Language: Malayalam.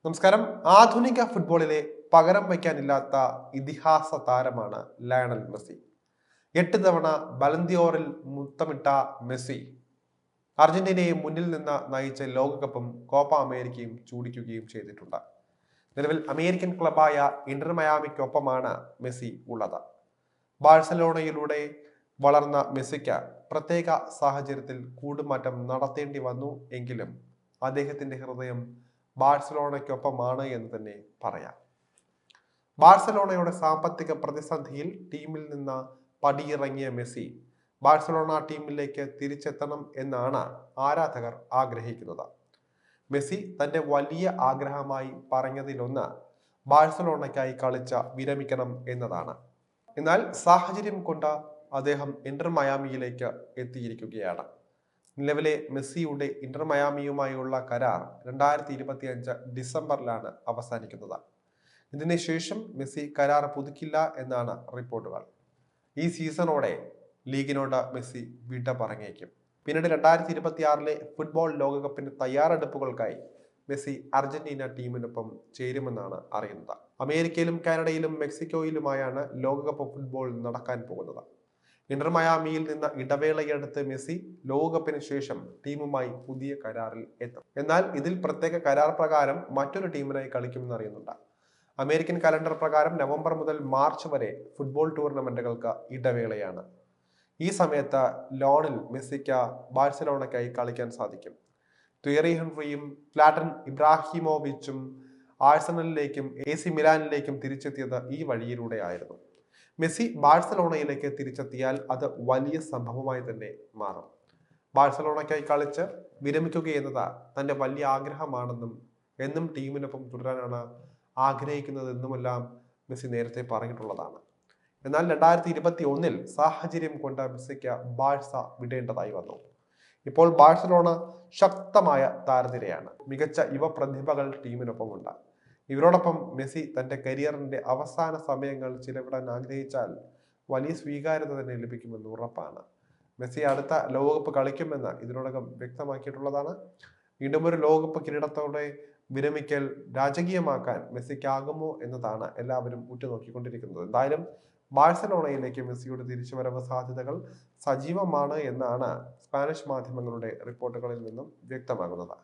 നമസ്കാരം. ആധുനിക ഫുട്ബോളിലെ പകരം വയ്ക്കാനില്ലാത്ത ഇതിഹാസ താരമാണ് ലയണൽ മെസ്സി. 8 തവണ ബലന്തിയോറിൽ മുത്തമിട്ട മെസ്സി അർജന്റീനയെ മുന്നിൽ നിന്ന് നയിച്ച ലോകകപ്പും കോപ്പ അമേരിക്കയും ചൂടിക്കുകയും ചെയ്തിട്ടുണ്ട്. നിലവിൽ അമേരിക്കൻ ക്ലബായ ഇന്റർ മയാമിക്കൊപ്പമാണ് മെസ്സി ഉള്ളത്. ബാഴ്സലോണയിലൂടെ വളർന്ന മെസ്സിക്ക് പ്രത്യേക സാഹചര്യത്തിൽ കൂടുമാറ്റം നടത്തേണ്ടി വന്നു എങ്കിലും അദ്ദേഹത്തിന്റെ ഹൃദയം ബാഴ്സലോണയ്ക്കൊപ്പമാണ് എന്ന് തന്നെ പറയാം. ബാഴ്സലോണയുടെ സാമ്പത്തിക പ്രതിസന്ധിയിൽ ടീമിൽ നിന്ന് പടിയിറങ്ങിയ മെസ്സി ബാഴ്സലോണ ടീമിലേക്ക് തിരിച്ചെത്തണം എന്നാണ് ആരാധകർ ആഗ്രഹിക്കുന്നത്. മെസ്സി തന്റെ വലിയ ആഗ്രഹമായി പറഞ്ഞതിലൊന്ന് ബാഴ്സലോണയ്ക്കായി കളിച്ച വിരമിക്കണം എന്നതാണ്. എന്നാൽ സാഹചര്യം കൊണ്ട് അദ്ദേഹം ഇന്റർ മയാമിയിലേക്ക് എത്തിയിരിക്കുകയാണ്. നിലവിലെ മെസ്സിയുടെ ഇന്റർ മയാമിയുമായുള്ള കരാർ 2025 ഡിസംബറിലാണ് അവസാനിക്കുന്നത്. ഇതിനുശേഷം മെസ്സി കരാർ പുതുക്കില്ല എന്നാണ് റിപ്പോർട്ടുകൾ. ഈ സീസണോടെ ലീഗിനോട് മെസ്സി വിട പറഞ്ഞേക്കും. പിന്നീട് 2026 ഫുട്ബോൾ ലോകകപ്പിന്റെ തയ്യാറെടുപ്പുകൾക്കായി മെസ്സി അർജന്റീന ടീമിനൊപ്പം ചേരുമെന്നാണ് അറിയുന്നത്. അമേരിക്കയിലും കാനഡയിലും മെക്സിക്കോയിലുമായാണ് ലോകകപ്പ് ഫുട്ബോൾ നടക്കാൻ പോകുന്നത്. ഇന്റർ മയാമിയിൽ നിന്ന് ഇടവേളയെടുത്ത് മെസ്സി ലോകകപ്പിന് ശേഷം ടീമുമായി പുതിയ കരാറിൽ എത്തും. എന്നാൽ ഇതിൽ പ്രത്യേക കരാർ പ്രകാരം മറ്റൊരു ടീമിനായി കളിക്കുമെന്ന് അറിയുന്നുണ്ട്. അമേരിക്കൻ കലണ്ടർ പ്രകാരം നവംബർ മുതൽ മാർച്ച് വരെ ഫുട്ബോൾ ടൂർണമെന്റുകൾക്ക് ഇടവേളയാണ്. ഈ സമയത്ത് ലോണിൽ മെസ്സിക്ക് ബാഴ്സലോണയ്ക്കായി കളിക്കാൻ സാധിക്കും. തിയറി ഹെൻറിയും സ്ലാറ്റൻ ഇബ്രാഹിമോവിച്ചും ആഴ്സണലിലേക്കും AC മിലാനിലേക്കും തിരിച്ചെത്തിയത് ഈ വഴിയിലൂടെ ആയിരുന്നു. മെസ്സി ബാഴ്സലോണയിലേക്ക് തിരിച്ചെത്തിയാൽ അത് വലിയ സംഭവമായി തന്നെ മാറും. ബാഴ്സലോണയ്ക്കായി കളിച്ച് വിരമിക്കുകയെന്നത് തന്റെ വലിയ ആഗ്രഹമാണെന്നും എന്നും ടീമിനൊപ്പം തുടരാനാണ് ആഗ്രഹിക്കുന്നതെന്നുമെല്ലാം മെസ്സി നേരത്തെ പറഞ്ഞിട്ടുള്ളതാണ്. എന്നാൽ 2021 സാഹചര്യം കൊണ്ട് മെസ്സിക്ക് ബാഴ്സ വിടേണ്ടതായി വന്നു. ഇപ്പോൾ ബാഴ്സലോണ ശക്തമായ താരനിരയാണ്. മികച്ച യുവ പ്രതിഭകൾ ടീമിനൊപ്പമുണ്ട്. ഇവരോടൊപ്പം മെസ്സി തന്റെ കരിയറിന്റെ അവസാന സമയങ്ങൾ ചിലവിടാൻ ആഗ്രഹിച്ചാൽ വലിയ സ്വീകാര്യത തന്നെ ലഭിക്കുമെന്ന് ഉറപ്പാണ്. മെസ്സി അടുത്ത ലോകകപ്പ് കളിക്കുമെന്ന് ഇതിനോടകം വ്യക്തമാക്കിയിട്ടുള്ളതാണ്. വീണ്ടും ഒരു ലോകകപ്പ് കിരീടത്തോടെ വിരമിക്കൽ രാജകീയമാക്കാൻ മെസ്സിക്കാകുമോ എന്നതാണ് എല്ലാവരും ഉറ്റുനോക്കിക്കൊണ്ടിരിക്കുന്നത്. എന്തായാലും ബാഴ്സലോണയിലേക്ക് മെസ്സിയുടെ തിരിച്ചുവരവ് സാധ്യതകൾ സജീവമാണ് എന്നാണ് സ്പാനിഷ് മാധ്യമങ്ങളുടെ റിപ്പോർട്ടുകളിൽ നിന്നും വ്യക്തമാകുന്നത്.